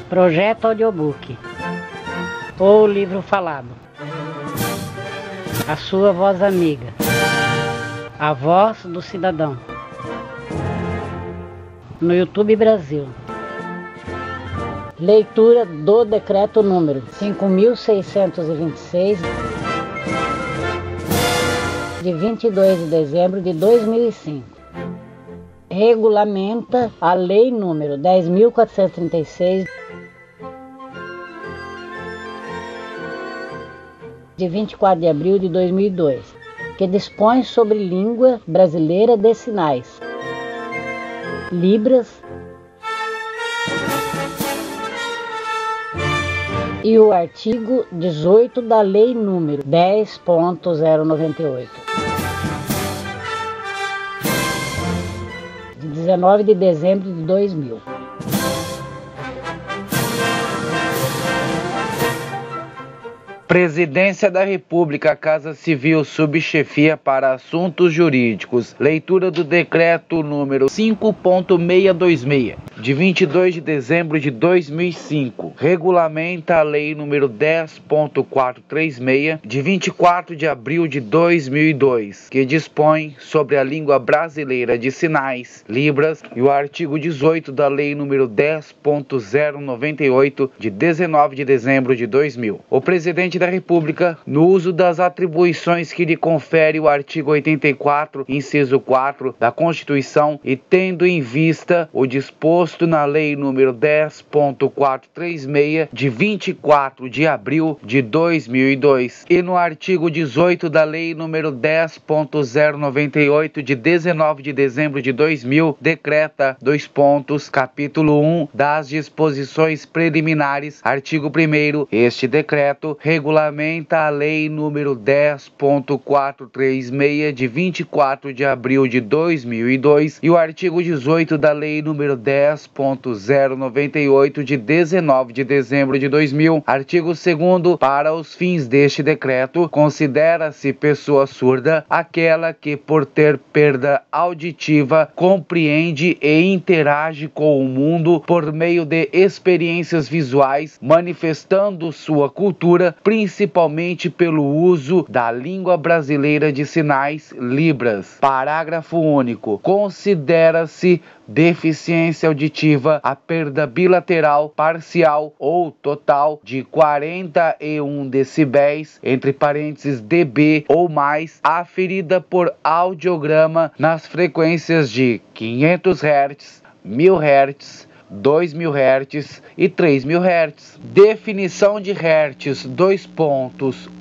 Projeto Audiobook ou livro falado. A sua voz amiga. A voz do cidadão. No YouTube Brasil. Leitura do decreto número 5.626 de 22 de dezembro de 2005. Regulamenta a lei número 10.436 de 24 de abril de 2002, que dispõe sobre língua brasileira de sinais, Libras, e o artigo 18 da lei número 10.098, de 19 de dezembro de 2000. Presidência da República, Casa Civil, Subchefia para Assuntos Jurídicos. Leitura do decreto número 5.626, de 22 de dezembro de 2005. Regulamenta a lei número 10.436, de 24 de abril de 2002, que dispõe sobre a língua brasileira de sinais, Libras, e o artigo 18 da lei número 10.098, de 19 de dezembro de 2000. O presidente da República, no uso das atribuições que lhe confere o artigo 84, inciso 4 da Constituição, e tendo em vista o disposto na lei número 10.436, de 24 de abril de 2002, e no artigo 18 da lei número 10.098, de 19 de dezembro de 2000, decreta: capítulo 1 das disposições preliminares, artigo 1º, este decreto regulamenta a lei número 10.436, de 24 de abril de 2002, e o artigo 18 da lei número 10.098, de 19 de dezembro de 2000. Artigo 2º. Para os fins deste decreto, considera-se pessoa surda aquela que, por ter perda auditiva, compreende e interage com o mundo por meio de experiências visuais, manifestando sua cultura principalmente pelo uso da língua brasileira de sinais, Libras. Parágrafo único. Considera-se deficiência auditiva a perda bilateral, parcial ou total de 41 decibéis, entre parênteses dB ou mais, aferida por audiograma nas frequências de 500 Hz, 1000 Hz, 2000 Hz e 3000 Hz. Definição de Hertz,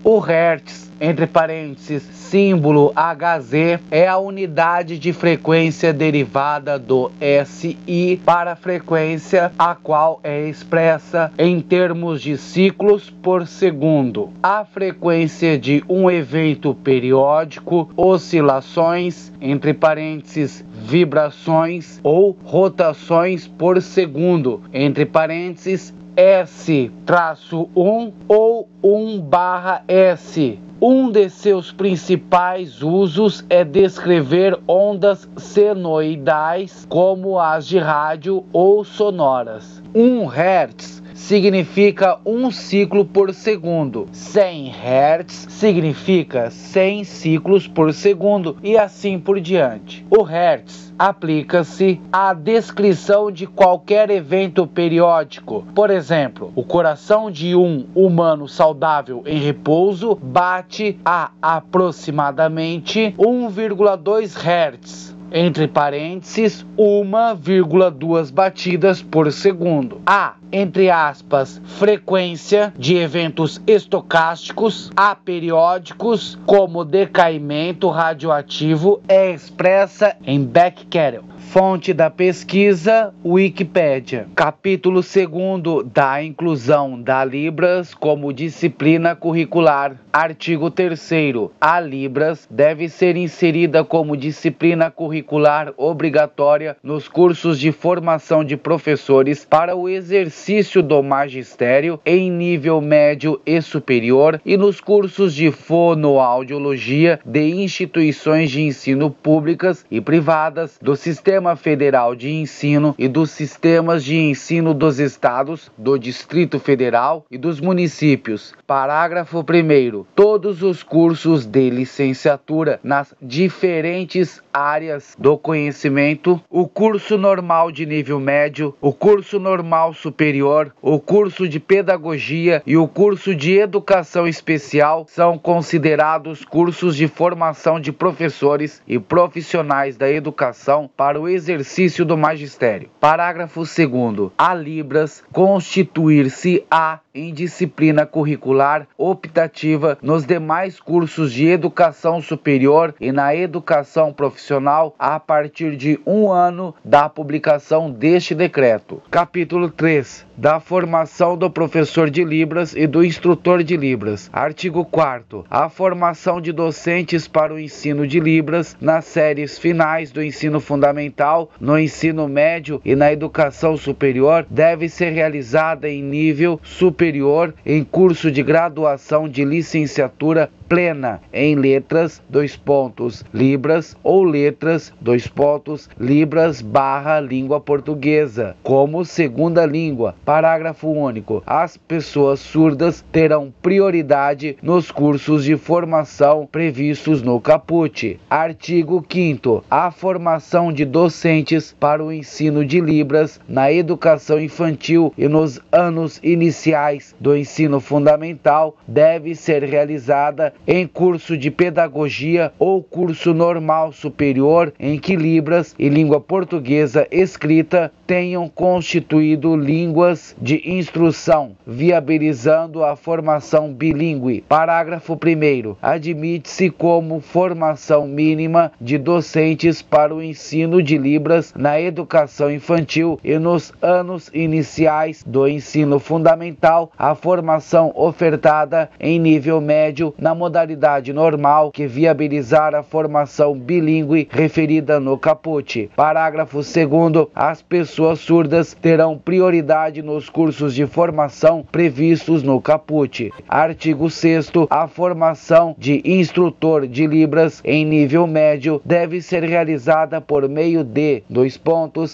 o Hertz, entre parênteses, símbolo Hz, é a unidade de frequência derivada do SI para a frequência, a qual é expressa em termos de ciclos por segundo. A frequência de um evento periódico, oscilações, entre parênteses, vibrações ou rotações por segundo, entre parênteses, S-1 ou 1/S. Um de seus principais usos é descrever ondas senoidais, como as de rádio ou sonoras. 1 Hz significa um ciclo por segundo. 100 Hz significa 100 ciclos por segundo, e assim por diante. O Hertz aplica-se à descrição de qualquer evento periódico. Por exemplo, o coração de um humano saudável em repouso bate a aproximadamente 1,2 Hz. Entre parênteses, 1,2 batidas por segundo. A, entre aspas, frequência de eventos estocásticos aperiódicos, como decaimento radioativo, é expressa em Becquerel. Fonte da pesquisa, Wikipédia. Capítulo 2º da inclusão da Libras como disciplina curricular. Artigo 3º. A Libras deve ser inserida como disciplina curricular obrigatória nos cursos de formação de professores para o exercício exercício do magistério em nível médio e superior e nos cursos de fonoaudiologia de instituições de ensino públicas e privadas, do Sistema Federal de Ensino e dos sistemas de ensino dos estados, do Distrito Federal e dos municípios. Parágrafo 1º. Todos os cursos de licenciatura nas diferentes áreas do conhecimento, o curso normal de nível médio, o curso normal superior, o curso de pedagogia e o curso de educação especial são considerados cursos de formação de professores e profissionais da educação para o exercício do magistério. Parágrafo 2º. A Libras constituir-se-á em disciplina curricular optativa nos demais cursos de educação superior e na educação profissional a partir de 1 ano da publicação deste decreto. Capítulo 3. Da formação do professor de Libras e do instrutor de Libras. Artigo 4º. A formação de docentes para o ensino de Libras nas séries finais do ensino fundamental, no ensino médio e na educação superior deve ser realizada em nível superior em curso de graduação de licenciatura plena em letras, Libras ou letras, Libras / língua portuguesa, como segunda língua. Parágrafo único. As pessoas surdas terão prioridade nos cursos de formação previstos no caput. Artigo 5º. A formação de docentes para o ensino de Libras na educação infantil e nos anos iniciais do ensino fundamental deve ser realizada em curso de pedagogia ou curso normal superior em que Libras e língua portuguesa escrita tenham constituído línguas de instrução, viabilizando a formação bilíngue. Parágrafo 1º. Admite-se como formação mínima de docentes para o ensino de Libras na educação infantil e nos anos iniciais do ensino fundamental a formação ofertada em nível médio na modalidade normal que viabilizar a formação bilíngue referida no caput. Parágrafo 2º. As pessoas surdas terão prioridade nos cursos de formação previstos no caput. Artigo 6º. A formação de instrutor de Libras em nível médio deve ser realizada por meio de: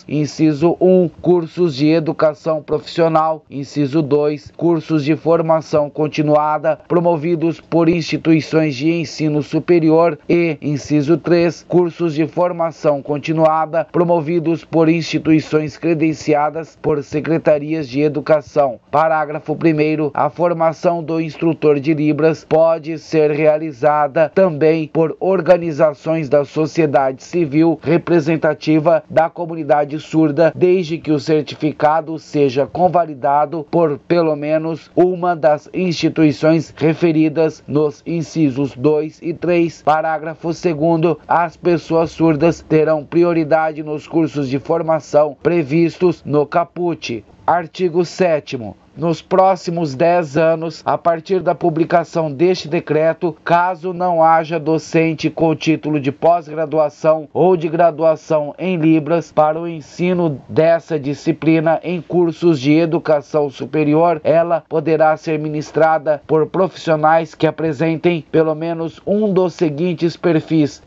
inciso 1, cursos de educação profissional, inciso 2, cursos de formação continuada promovidos por instituições de ensino superior e, inciso 3, cursos de formação continuada promovidos por instituições credenciadas por secretarias de educação. Parágrafo 1º. A formação do instrutor de Libras pode ser realizada também por organizações da sociedade civil representativa da comunidade surda, desde que o certificado seja convalidado por pelo menos uma das instituições referidas nos incisos 2 e 3. Parágrafo 2º. As pessoas surdas terão prioridade nos cursos de formação previstos no caput. Artigo 7º. Nos próximos 10 anos, a partir da publicação deste decreto, caso não haja docente com título de pós-graduação ou de graduação em Libras para o ensino dessa disciplina em cursos de educação superior, ela poderá ser ministrada por profissionais que apresentem pelo menos um dos seguintes perfis: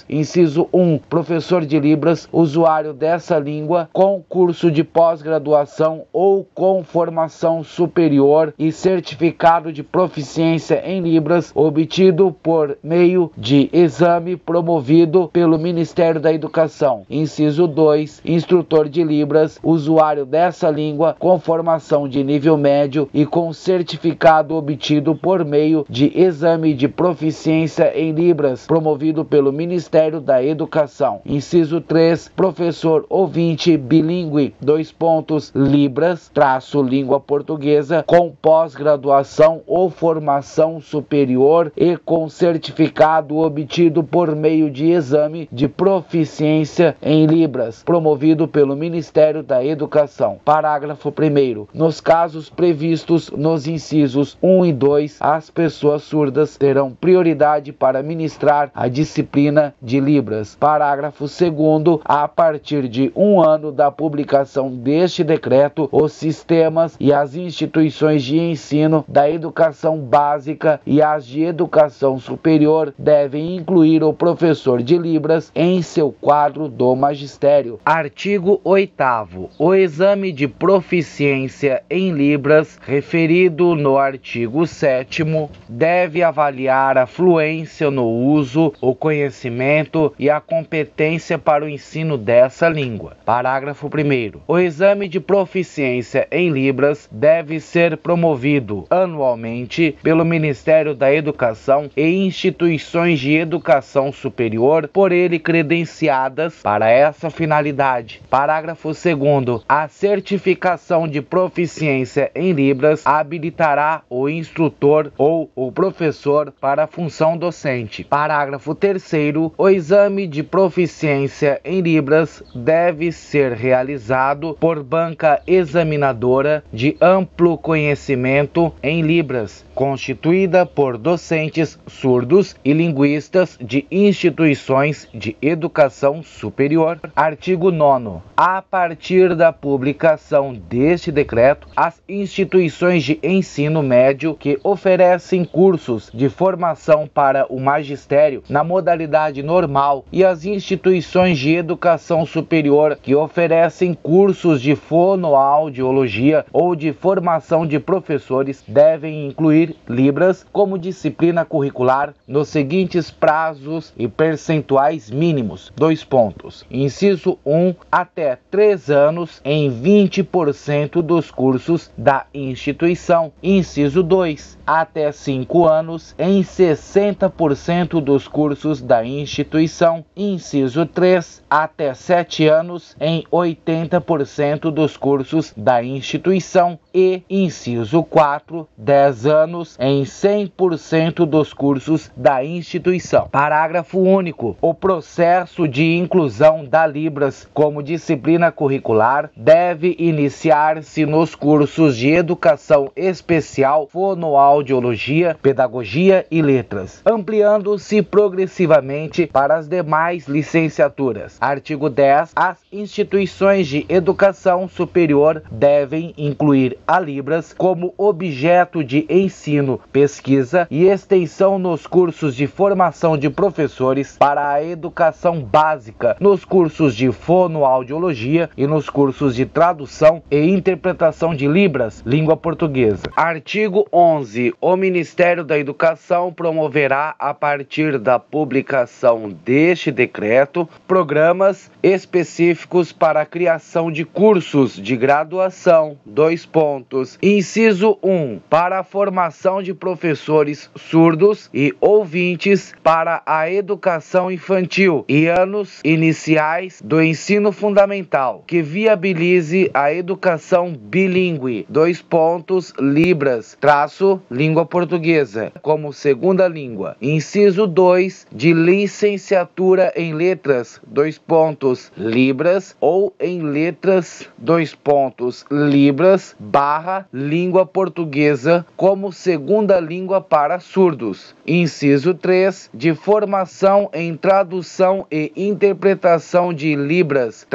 inciso 1, professor de Libras, usuário dessa língua, com curso de pós-graduação ou com formação superior e certificado de proficiência em Libras obtido por meio de exame promovido pelo Ministério da Educação. Inciso 2, instrutor de Libras, usuário dessa língua com formação de nível médio e com certificado obtido por meio de exame de proficiência em Libras promovido pelo Ministério da Educação. Inciso 3, professor ouvinte bilíngue, Libras, língua portuguesa, com pós-graduação ou formação superior e com certificado obtido por meio de exame de proficiência em Libras, promovido pelo Ministério da Educação. Parágrafo 1º. Nos casos previstos nos incisos 1 e 2, as pessoas surdas terão prioridade para ministrar a disciplina de Libras. Parágrafo 2º. A partir de 1 ano da publicação deste decreto, decreto, os sistemas e as instituições de ensino da educação básica e as de educação superior devem incluir o professor de Libras em seu quadro do magistério. Artigo 8º. O exame de proficiência em Libras, referido no artigo 7º, deve avaliar a fluência no uso, o conhecimento e a competência para o ensino dessa língua. Parágrafo 1º. O exame de proficiência em Libras deve ser promovido anualmente pelo Ministério da Educação e instituições de educação superior por ele credenciadas para essa finalidade. Parágrafo 2º. A certificação de proficiência em Libras habilitará o instrutor ou o professor para a função docente. Parágrafo 3º. O exame de proficiência em Libras deve ser realizado por banca examinadora de amplo conhecimento em Libras, constituída por docentes surdos e linguistas de instituições de educação superior. Artigo 9º. A partir da publicação deste decreto, as instituições de ensino médio que oferecem cursos de formação para o magistério na modalidade normal e as instituições de educação superior que oferecem cursos de fonoaudiologia ou de formação de professores devem incluir Libras como disciplina curricular nos seguintes prazos e percentuais mínimos. Inciso 1, até 3 anos em 20% dos cursos da instituição. Inciso 2, até 5 anos em 60% dos cursos da instituição. Inciso 3, até 7 anos em 80% dos cursos da instituição. E inciso 4, 10 anos em 100% dos cursos da instituição. Parágrafo único. O processo de inclusão da Libras como disciplina curricular deve iniciar-se nos cursos de educação especial, fonoaudiologia, pedagogia e letras, ampliando-se progressivamente para as demais licenciaturas. Artigo 10. As instituições de educação superior devem incluir a Libras como objeto de ensino, pesquisa e extensão nos cursos de formação de professores para a educação básica, nos cursos de fonoaudiologia e nos cursos de tradução e interpretação de Libras, língua portuguesa. Artigo 11. O Ministério da Educação promoverá, a partir da publicação deste decreto, programas específicos para a criação de cursos de graduação. Inciso 1. Para a formação de professores surdos e ouvintes para a educação infantil e anos iniciais do ensino fundamental, que viabilize a educação bilíngue. Libras, língua portuguesa, como segunda língua. Inciso 2. De licenciatura em letras, Libras ou em letras, Libras, língua portuguesa, como segunda língua para surdos. Inciso 3. De formação em tradução e interpretação de Libras,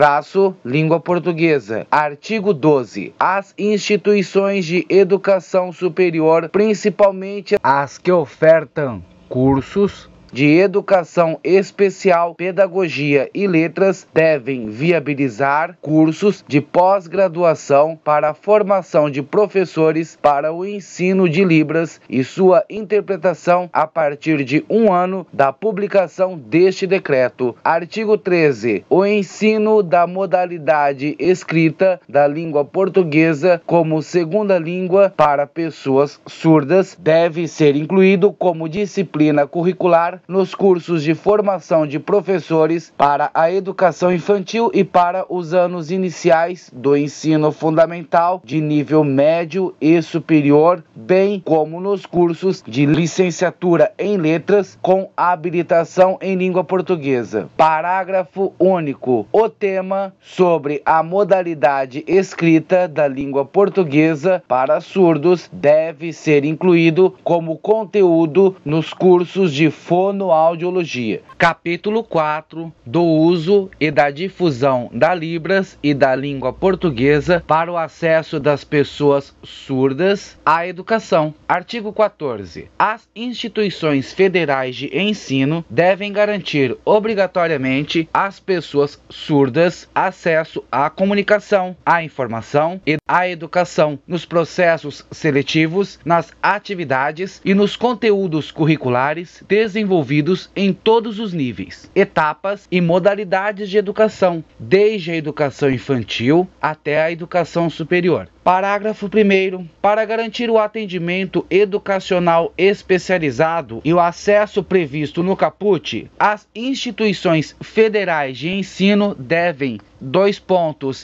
língua portuguesa. Artigo 12. As instituições de educação superior, principalmente as que ofertam cursos de educação especial, pedagogia e letras, devem viabilizar cursos de pós-graduação para a formação de professores para o ensino de Libras e sua interpretação a partir de 1 ano da publicação deste decreto. Artigo 13. O ensino da modalidade escrita da língua portuguesa como segunda língua para pessoas surdas deve ser incluído como disciplina curricular nos cursos de formação de professores para a educação infantil e para os anos iniciais do ensino fundamental de nível médio e superior, bem como nos cursos de licenciatura em letras com habilitação em língua portuguesa. Parágrafo único. O tema sobre a modalidade escrita da língua portuguesa para surdos deve ser incluído como conteúdo nos cursos de fonoaudiologia fonoaudiologia. Capítulo 4 do uso e da difusão da Libras e da língua portuguesa para o acesso das pessoas surdas à educação. Artigo 14. As instituições federais de ensino devem garantir obrigatoriamente às pessoas surdas acesso à comunicação, à informação e à educação nos processos seletivos, nas atividades e nos conteúdos curriculares desenvolvidos em todos os níveis, etapas e modalidades de educação, desde a educação infantil até a educação superior. Parágrafo 1º. Para garantir o atendimento educacional especializado e o acesso previsto no caput, as instituições federais de ensino devem: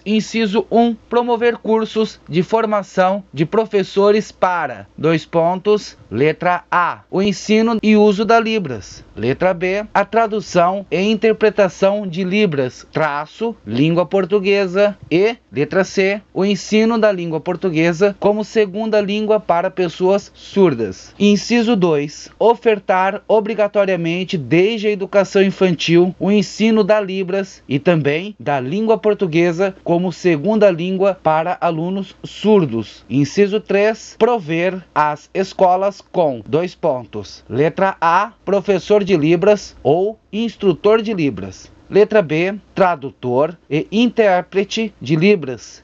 Inciso 1. Promover cursos de formação de professores para: Letra A. O ensino e uso da Libras. Letra B. A tradução e interpretação de Libras, língua portuguesa. E, letra C. O ensino da língua portuguesa como segunda língua para pessoas surdas. Inciso 2. Ofertar obrigatoriamente desde a educação infantil o ensino da Libras e também da língua portuguesa como segunda língua para alunos surdos. Inciso 3. Prover as escolas com: Letra A. Professor de Libras ou instrutor de Libras. Letra B. Tradutor e intérprete de Libras,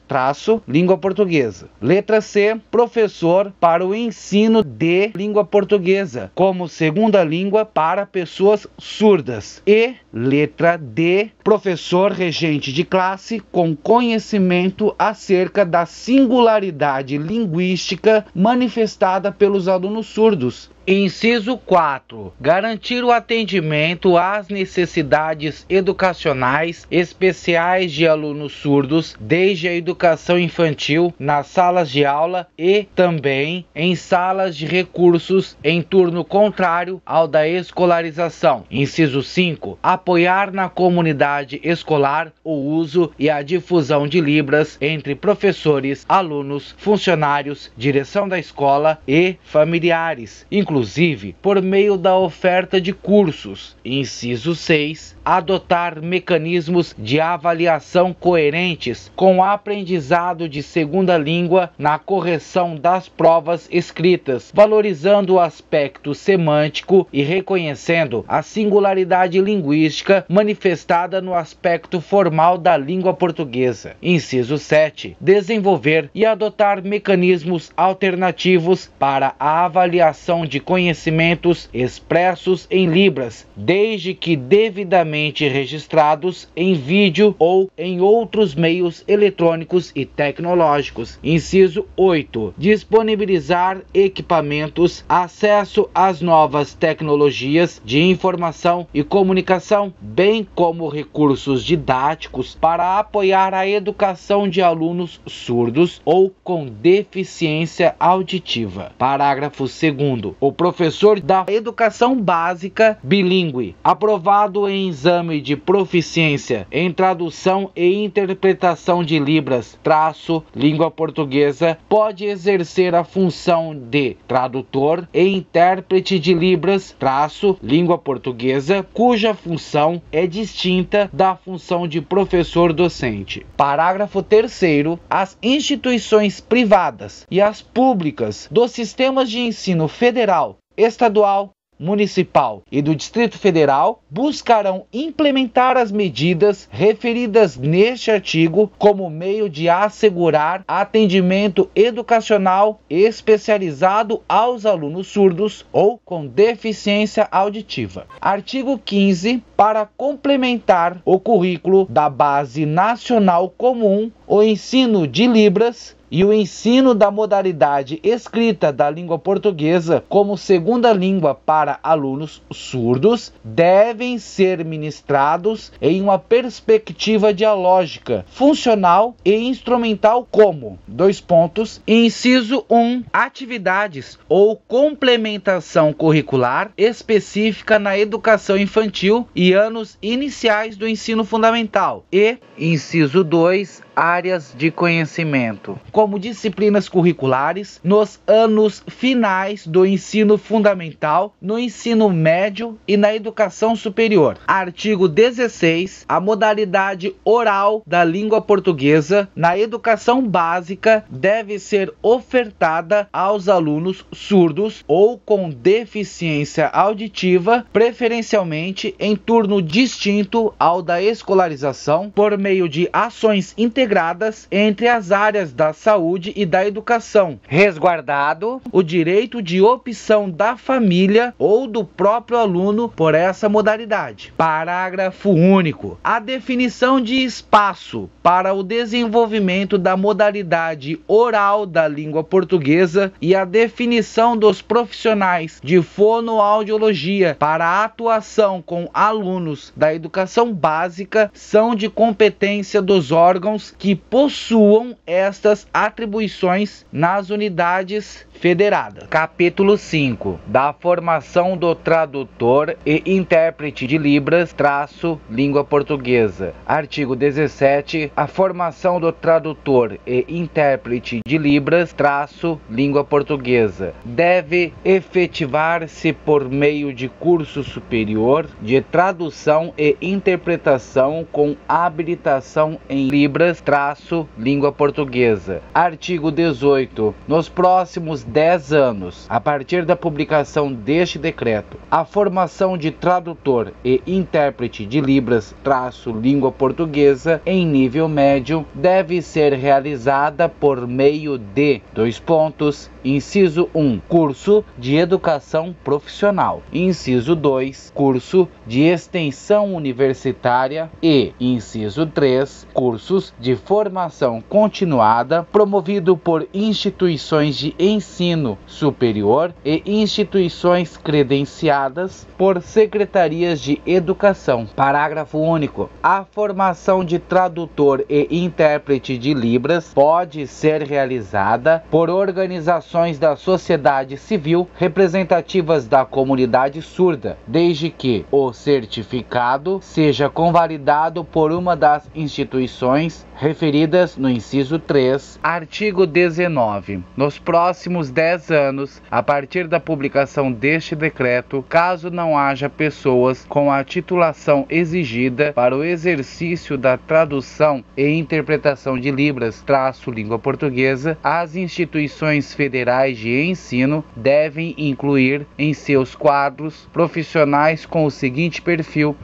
língua portuguesa. Letra C. Professor para o ensino de língua portuguesa como segunda língua para pessoas surdas. E, letra D. Professor regente de classe com conhecimento acerca da singularidade linguística manifestada pelos alunos surdos. Inciso 4. Garantir o atendimento às necessidades educacionais especiais de alunos surdos desde a educação infantil nas salas de aula e também em salas de recursos em turno contrário ao da escolarização. Inciso 5. Apoiar na comunidade escolar o uso e a difusão de Libras entre professores, alunos, funcionários, direção da escola e familiares, inclusive por meio da oferta de cursos. Inciso 6. Adotar mecanismos de avaliação coerentes com o aprendizado de segunda língua na correção das provas escritas, valorizando o aspecto semântico e reconhecendo a singularidade linguística manifestada no aspecto formal da língua portuguesa. Inciso 7. Desenvolver e adotar mecanismos alternativos para a avaliação de conhecimentos expressos em Libras, desde que devidamente registrados em vídeo ou em outros meios eletrônicos e tecnológicos. Inciso 8. Disponibilizar equipamentos, acesso às novas tecnologias de informação e comunicação, bem como recursos didáticos para apoiar a educação de alunos surdos ou com deficiência auditiva. Parágrafo 2º. O professor da educação básica bilíngue, aprovado em exame de proficiência em tradução e interpretação de Libras, língua portuguesa, pode exercer a função de tradutor e intérprete de Libras, língua portuguesa, cuja função é distinta da função de professor docente. Parágrafo 3º. As instituições privadas e as públicas dos sistemas de ensino federal, estadual, municipal e do Distrito Federal buscarão implementar as medidas referidas neste artigo como meio de assegurar atendimento educacional especializado aos alunos surdos ou com deficiência auditiva. Artigo 15. Para complementar o currículo da Base Nacional Comum, o ensino de Libras e o ensino da modalidade escrita da língua portuguesa como segunda língua para alunos surdos devem ser ministrados em uma perspectiva dialógica, funcional e instrumental como: Inciso 1. Atividades ou complementação curricular específica na educação infantil e anos iniciais do ensino fundamental. E, inciso 2. Áreas de conhecimento, como disciplinas curriculares nos anos finais do ensino fundamental, no ensino médio e na educação superior. Artigo 16. A modalidade oral da língua portuguesa na educação básica deve ser ofertada aos alunos surdos ou com deficiência auditiva, preferencialmente em turno distinto ao da escolarização, por meio de ações integradas entre as áreas da saúde e da educação, resguardado o direito de opção da família ou do próprio aluno por essa modalidade. Parágrafo único. A definição de espaço para o desenvolvimento da modalidade oral da língua portuguesa e a definição dos profissionais de fonoaudiologia para a atuação com alunos da educação básica são de competência dos órgãos que possuam estas atribuições nas unidades federadas. Capítulo 5. Da formação do tradutor e intérprete de Libras, língua portuguesa. Artigo 17. A formação do tradutor e intérprete de Libras, língua portuguesa, deve efetivar-se por meio de curso superior de tradução e interpretação com habilitação em Libras, língua portuguesa. Artigo 18. Nos próximos 10 anos, a partir da publicação deste decreto, a formação de tradutor e intérprete de Libras, língua portuguesa, em nível médio, deve ser realizada por meio de: inciso 1, curso de educação profissional; inciso 2, curso de extensão universitária; e inciso 3, cursos de formação continuada promovido por instituições de ensino superior e instituições credenciadas por secretarias de educação. Parágrafo único. A formação de tradutor e intérprete de Libras pode ser realizada por organizações da sociedade civil representativas da comunidade surda, desde que o certificado seja convalidado por uma das instituições referidas no inciso 3, artigo 19. Nos próximos 10 anos, a partir da publicação deste decreto, caso não haja pessoas com a titulação exigida para o exercício da tradução e interpretação de Libras, língua portuguesa, as instituições federais de ensino devem incluir em seus quadros profissionais com o seguinte perfil: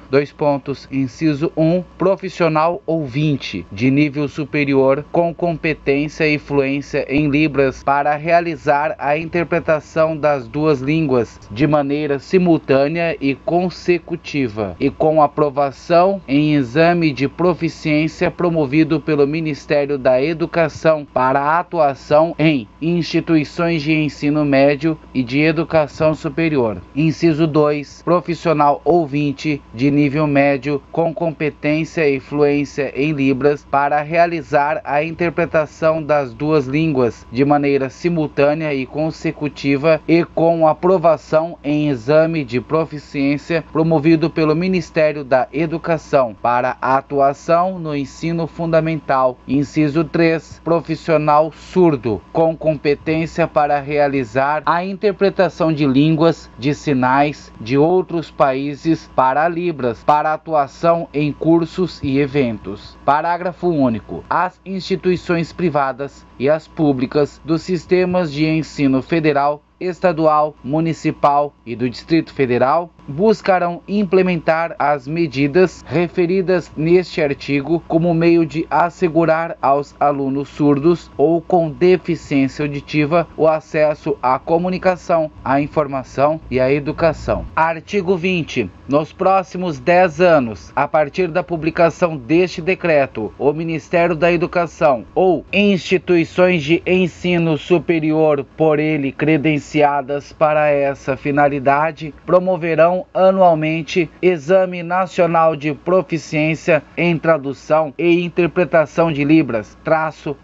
inciso 1, profissional ouvinte de nível superior com competência e fluência em Libras para realizar a interpretação das duas línguas de maneira simultânea e consecutiva e com aprovação em exame de proficiência promovido pelo Ministério da Educação para a atuação em instituições de ensino médio e de educação superior. Inciso 2, profissional ouvinte de nível médio com competência e fluência em Libras para realizar a interpretação das duas línguas de maneira simultânea e consecutiva e com aprovação em exame de proficiência promovido pelo Ministério da Educação para a atuação no ensino fundamental. Inciso 3, profissional surdo com competência para realizar a interpretação de línguas de sinais de outros países para Libras para atuação em cursos e eventos. Parágrafo único. As instituições privadas e as públicas dos sistemas de ensino federal, estadual, municipal e do Distrito Federal buscarão implementar as medidas referidas neste artigo como meio de assegurar aos alunos surdos ou com deficiência auditiva o acesso à comunicação, à informação e à educação. Artigo 20. Nos próximos 10 anos, a partir da publicação deste decreto, o Ministério da Educação ou instituições de ensino superior por ele credenciadas para essa finalidade promoverão realizam anualmente Exame Nacional de Proficiência em Tradução e Interpretação de Libras,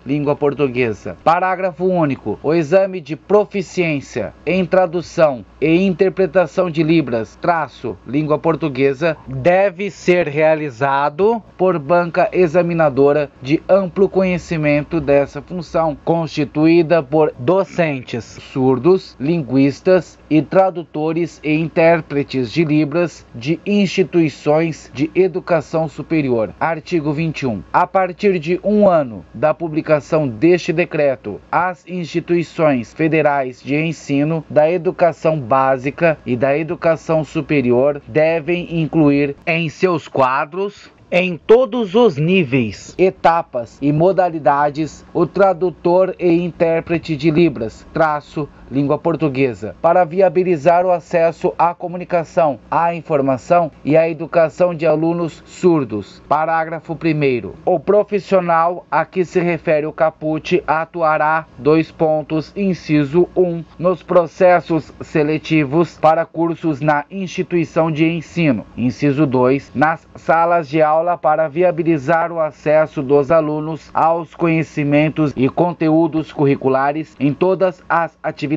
língua portuguesa. Parágrafo único. O exame de proficiência em tradução e interpretação de Libras, língua portuguesa, deve ser realizado por banca examinadora de amplo conhecimento dessa função, constituída por docentes surdos, linguistas e tradutores e intérpretes de Libras de instituições de educação superior. Artigo 21. A partir de 1 ano da publicação deste decreto, as instituições federais de ensino da educação básica e da educação superior devem incluir em seus quadros, em todos os níveis, etapas e modalidades, o tradutor e intérprete de Libras, língua portuguesa, para viabilizar o acesso à comunicação, à informação e à educação de alunos surdos. Parágrafo 1º. O profissional a que se refere o caput atuará, inciso 1, nos processos seletivos para cursos na instituição de ensino. Inciso 2, nas salas de aula para viabilizar o acesso dos alunos aos conhecimentos e conteúdos curriculares em todas as atividades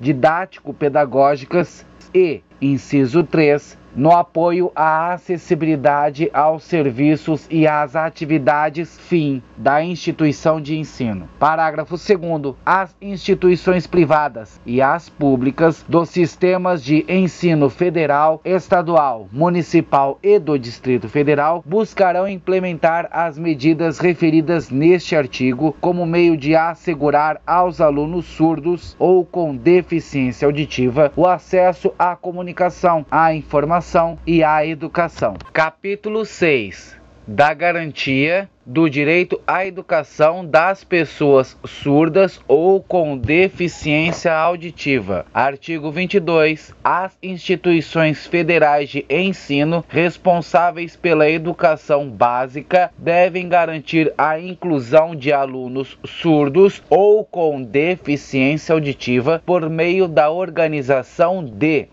didático-pedagógicas e, inciso 3, no apoio à acessibilidade aos serviços e às atividades fim da instituição de ensino. Parágrafo 2º. As instituições privadas e as públicas dos sistemas de ensino federal, estadual, municipal e do Distrito Federal buscarão implementar as medidas referidas neste artigo como meio de assegurar aos alunos surdos ou com deficiência auditiva o acesso à comunicação, à informação e à educação. Capítulo 6. Da garantia do direito à educação das pessoas surdas ou com deficiência auditiva. Artigo 22. As instituições federais de ensino responsáveis pela educação básica devem garantir a inclusão de alunos surdos ou com deficiência auditiva por meio da organização de,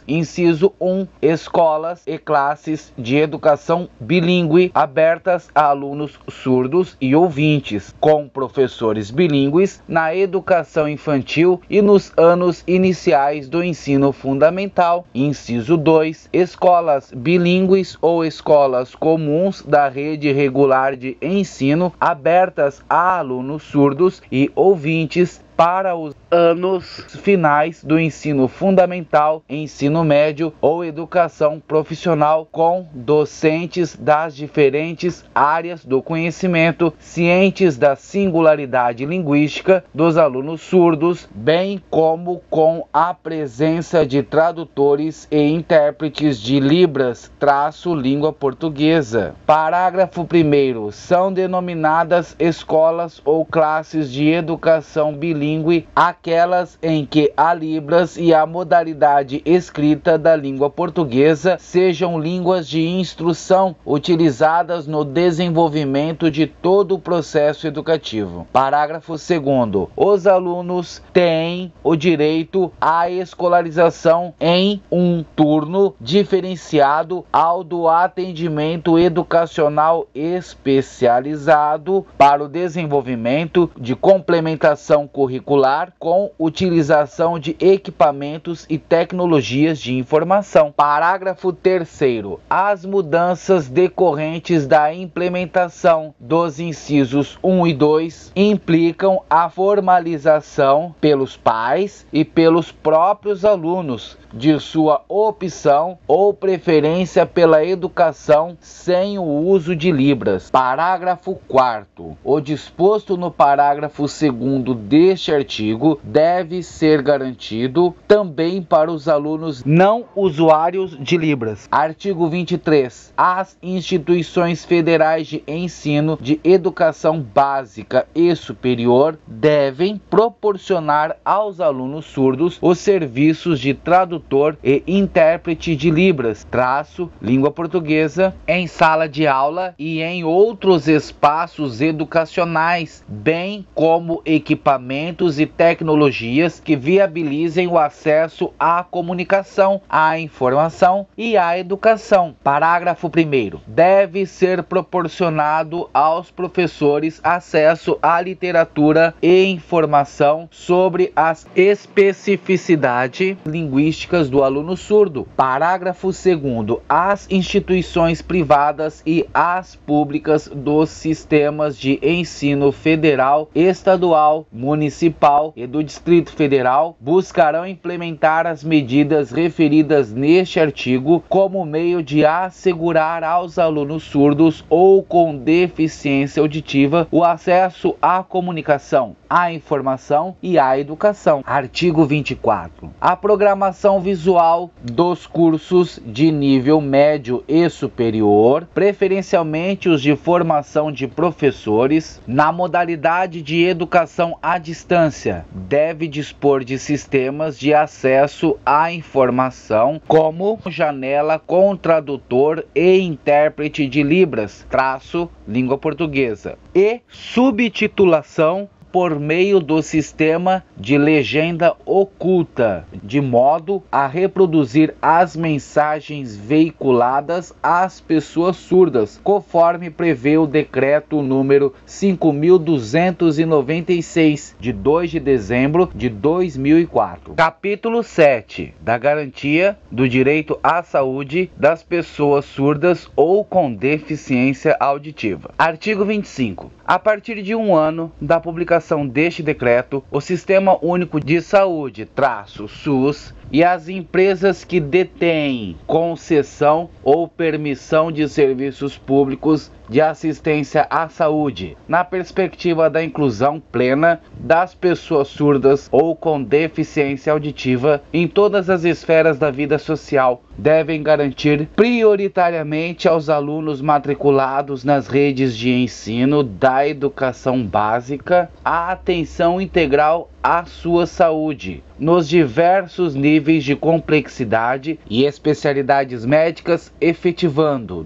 inciso 1, escolas e classes de educação bilíngue abertas a alunos surdos e ouvintes, com professores bilíngues na educação infantil e nos anos iniciais do ensino fundamental. Inciso 2, escolas bilíngues ou escolas comuns da rede regular de ensino abertas a alunos surdos e ouvintes para os anos finais do ensino fundamental, ensino médio ou educação profissional, com docentes das diferentes áreas do conhecimento, cientes da singularidade linguística dos alunos surdos, bem como com a presença de tradutores e intérpretes de Libras, língua portuguesa. Parágrafo 1º. São denominadas escolas ou classes de educação bilíngue aquelas em que a Libras e a modalidade escrita da língua portuguesa sejam línguas de instrução utilizadas no desenvolvimento de todo o processo educativo. Parágrafo 2º. Os alunos têm o direito à escolarização em um turno diferenciado ao do atendimento educacional especializado para o desenvolvimento de complementação curricular com utilização de equipamentos e tecnologias de informação. Parágrafo 3º. As mudanças decorrentes da implementação dos incisos 1 e 2 implicam a formalização pelos pais e pelos próprios alunos de sua opção ou preferência pela educação sem o uso de Libras. Parágrafo 4º. O disposto no parágrafo 2º deste artigo deve ser garantido também para os alunos não usuários de Libras. Artigo 23. As instituições federais de ensino de educação básica e superior devem proporcionar aos alunos surdos os serviços de tradutor e intérprete de Libras, língua portuguesa, em sala de aula e em outros espaços educacionais, bem como equipamentos equipamentos e tecnologias que viabilizem o acesso à comunicação, à informação e à educação. Parágrafo 1º. Deve ser proporcionado aos professores acesso à literatura e informação sobre as especificidades linguísticas do aluno surdo. Parágrafo 2º. As instituições privadas e as públicas dos sistemas de ensino federal, estadual, municipal e do Distrito Federal buscarão implementar as medidas referidas neste artigo como meio de assegurar aos alunos surdos ou com deficiência auditiva o acesso à comunicação, à informação e à educação. Artigo 24. A programação visual dos cursos de nível médio e superior, preferencialmente os de formação de professores, na modalidade de educação à distância, deve dispor de sistemas de acesso à informação, como janela com tradutor e intérprete de Libras, língua portuguesa, e subtitulação por meio do sistema de legenda oculta, de modo a reproduzir as mensagens veiculadas às pessoas surdas, conforme prevê o decreto número 5.296, de 2 de dezembro de 2004. Capítulo 7. Da garantia do direito à saúde das pessoas surdas ou com deficiência auditiva. Artigo 25. A partir de 1 ano da publicação deste decreto, o Sistema Único de Saúde, SUS, e as empresas que detêm concessão ou permissão de serviços públicos de assistência à saúde, na perspectiva da inclusão plena das pessoas surdas ou com deficiência auditiva em todas as esferas da vida social, devem garantir prioritariamente aos alunos matriculados nas redes de ensino da educação básica a atenção integral à sua saúde, nos diversos níveis de complexidade e especialidades médicas, efetivando,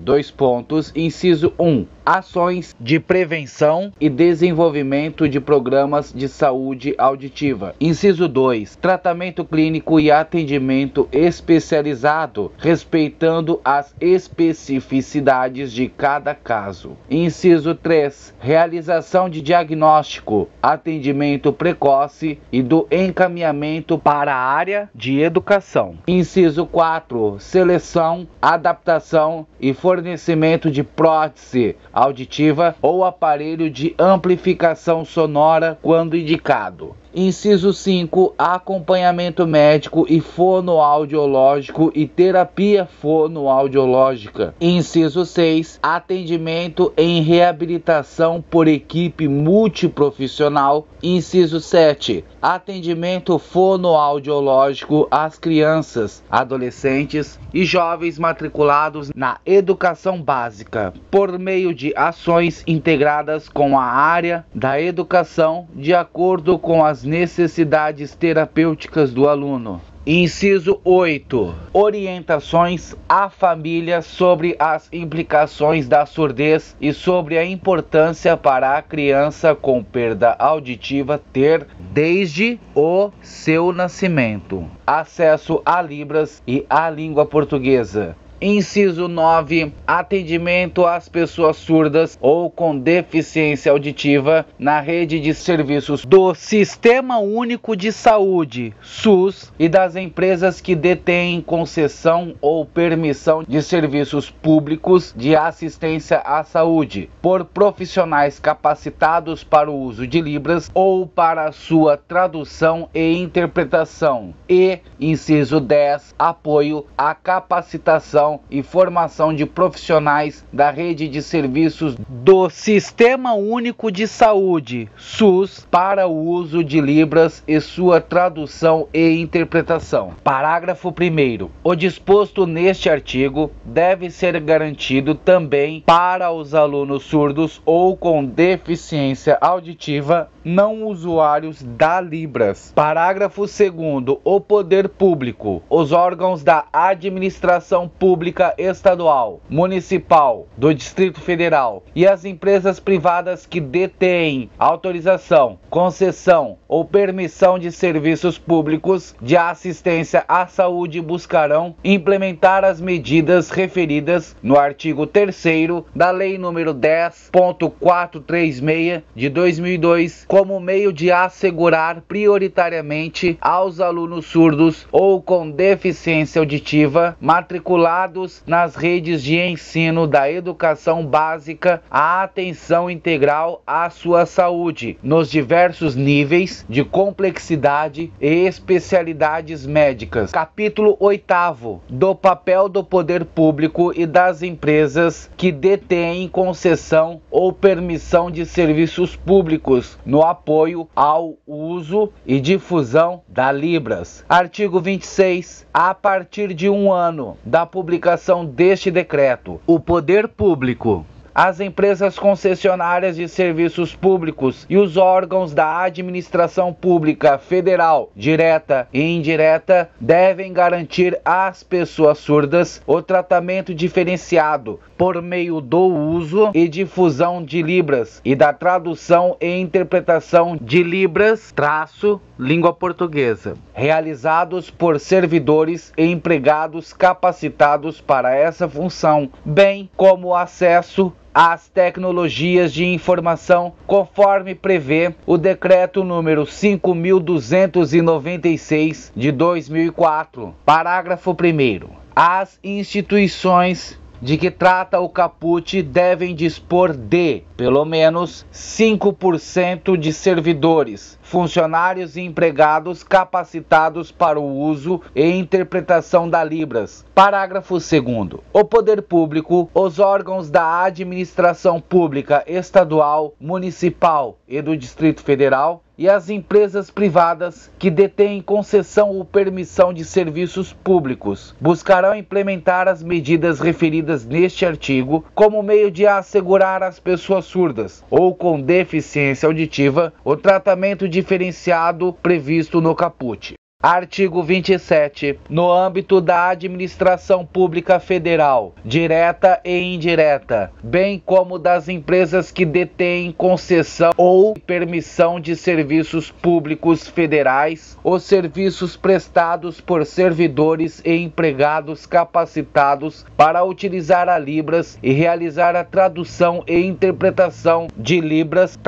inciso 1, ações de prevenção e desenvolvimento de programas de saúde auditiva. Inciso 2, tratamento clínico e atendimento especializado, respeitando as especificidades de cada caso. Inciso 3, realização de diagnóstico, atendimento precoce e do encaminhamento para a área de educação. Inciso 4, seleção, adaptação e fornecimento de prótese auditiva ou aparelho de amplificação sonora quando indicado. Inciso 5, acompanhamento médico e fonoaudiológico e terapia fonoaudiológica. Inciso 6, atendimento em reabilitação por equipe multiprofissional. Inciso 7, atendimento fonoaudiológico às crianças, adolescentes e jovens matriculados na educação básica, por meio de ações integradas com a área da educação, de acordo com as necessidades terapêuticas do aluno. Inciso 8. Orientações à família sobre as implicações da surdez e sobre a importância para a criança com perda auditiva ter, desde o seu nascimento, acesso a Libras e à língua portuguesa. Inciso 9. Atendimento às pessoas surdas ou com deficiência auditiva na rede de serviços do Sistema Único de Saúde, SUS, e das empresas que detêm concessão ou permissão de serviços públicos de assistência à saúde, por profissionais capacitados para o uso de Libras ou para sua tradução e interpretação. E, inciso 10, apoio à capacitação e formação de profissionais da rede de serviços do Sistema Único de Saúde, SUS, para o uso de Libras e sua tradução e interpretação. Parágrafo 1º. O disposto neste artigo deve ser garantido também para os alunos surdos ou com deficiência auditiva não usuários da Libras. Parágrafo 2º. O poder público, os órgãos da administração pública pública estadual, municipal, do Distrito Federal e as empresas privadas que detêm autorização, concessão ou permissão de serviços públicos de assistência à saúde buscarão implementar as medidas referidas no artigo 3º da Lei nº 10.436 de 2002 como meio de assegurar prioritariamente aos alunos surdos ou com deficiência auditiva matriculados nas redes de ensino da educação básica a atenção integral à sua saúde, nos diversos níveis de complexidade e especialidades médicas. Capítulo 8º do papel do poder público e das empresas que detêm concessão ou permissão de serviços públicos no apoio ao uso e difusão da Libras. Artigo 26. A partir de 1 ano da publicação deste decreto, o poder público, as empresas concessionárias de serviços públicos e os órgãos da administração pública federal, direta e indireta, devem garantir às pessoas surdas o tratamento diferenciado por meio do uso e difusão de Libras e da tradução e interpretação de Libras, língua portuguesa, realizados por servidores e empregados capacitados para essa função, bem como o acesso às tecnologias de informação, conforme prevê o Decreto número 5.296 de 2004. Parágrafo 1º. As instituições de que trata o caput devem dispor de, pelo menos, 5% de servidores, funcionários e empregados capacitados para o uso e interpretação da Libras. Parágrafo 2º. O poder público, os órgãos da administração pública estadual, municipal e do Distrito Federal e as empresas privadas que detêm concessão ou permissão de serviços públicos buscarão implementar as medidas referidas neste artigo como meio de assegurar às pessoas surdas ou com deficiência auditiva o tratamento diferenciado previsto no caput. Artigo 27. No âmbito da administração pública federal, direta e indireta, bem como das empresas que detêm concessão ou permissão de serviços públicos federais, os serviços prestados por servidores e empregados capacitados para utilizar a Libras e realizar a tradução e interpretação de Libras,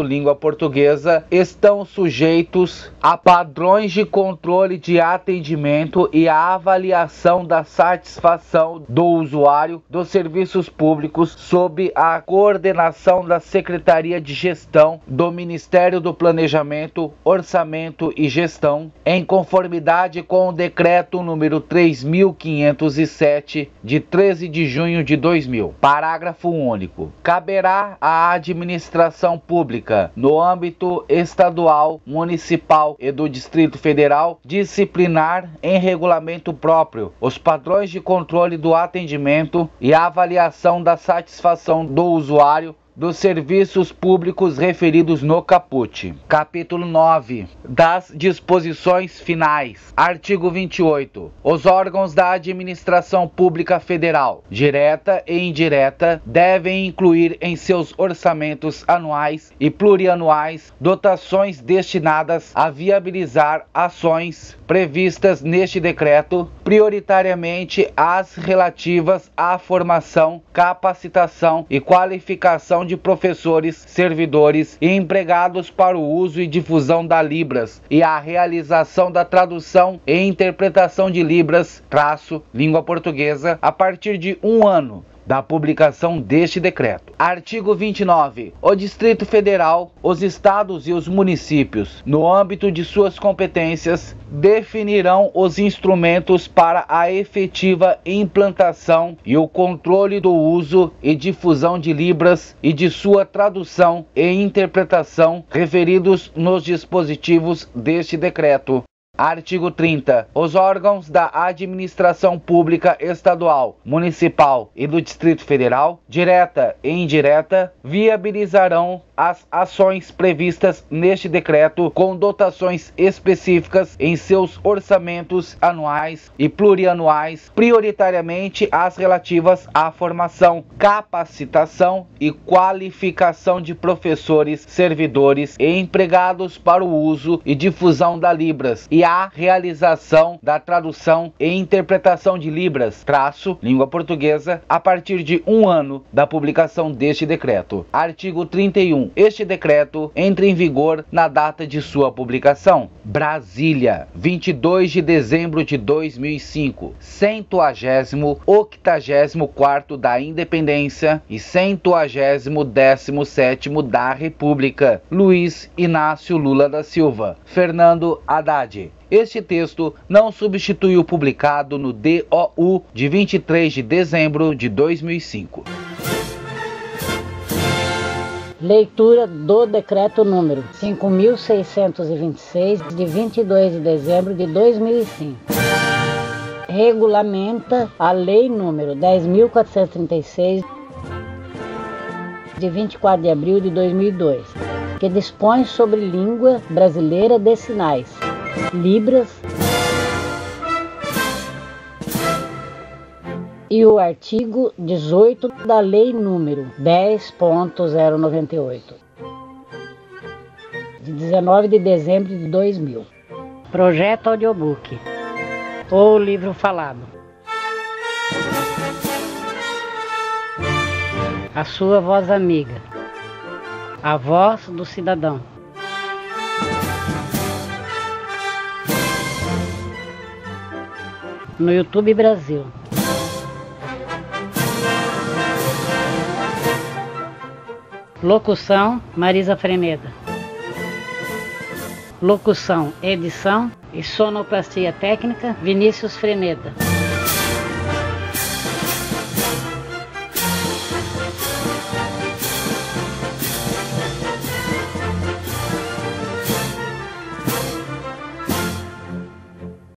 língua portuguesa, estão sujeitos a padrões de controle de atendimento e a avaliação da satisfação do usuário dos serviços públicos sob a coordenação da Secretaria de Gestão do Ministério do Planejamento, Orçamento e Gestão, em conformidade com o Decreto número 3.507, de 13 de junho de 2000. Parágrafo único. Caberá à administração pública, no âmbito estadual, municipal e do Distrito Federal, disciplinar em regulamento próprio os padrões de controle do atendimento e a avaliação da satisfação do usuário dos serviços públicos referidos no caput. Capítulo 9. Das disposições finais. Artigo 28. Os órgãos da administração pública federal, direta e indireta, devem incluir em seus orçamentos anuais e plurianuais dotações destinadas a viabilizar ações previstas neste decreto, prioritariamente as relativas à formação, capacitação e qualificação de professores, servidores e empregados para o uso e difusão da Libras e a realização da tradução e interpretação de Libras, língua portuguesa, a partir de 1 ano da publicação deste decreto. Artigo 29. O Distrito Federal, os estados e os municípios, no âmbito de suas competências, definirão os instrumentos para a efetiva implantação e o controle do uso e difusão de Libras e de sua tradução e interpretação referidos nos dispositivos deste decreto. Artigo 30. Os órgãos da administração pública estadual, municipal e do Distrito Federal, direta e indireta, viabilizarão as ações previstas neste decreto com dotações específicas em seus orçamentos anuais e plurianuais, prioritariamente as relativas à formação, capacitação e qualificação de professores, servidores e empregados para o uso e difusão da Libras e a realização da tradução e interpretação de Libras, língua portuguesa, a partir de 1 ano da publicação deste decreto. Artigo 31. Este decreto entra em vigor na data de sua publicação. Brasília, 22 de dezembro de 2005, 184º da Independência e 117º da República. Luiz Inácio Lula da Silva. Fernando Haddad. Este texto não substitui o publicado no DOU de 23 de dezembro de 2005. Leitura do Decreto número 5.626, de 22 de dezembro de 2005. Regulamenta a Lei número 10.436, de 24 de abril de 2002, que dispõe sobre língua brasileira de sinais, Libras, e o artigo 18 da Lei número 10.098, de 19 de dezembro de 2000. Projeto Audiobook, ou livro falado. A sua voz amiga, a voz do cidadão. No YouTube Brasil. Locução, Marisa Freneda. Locução, edição e sonoplastia técnica, Vinícius Freneda.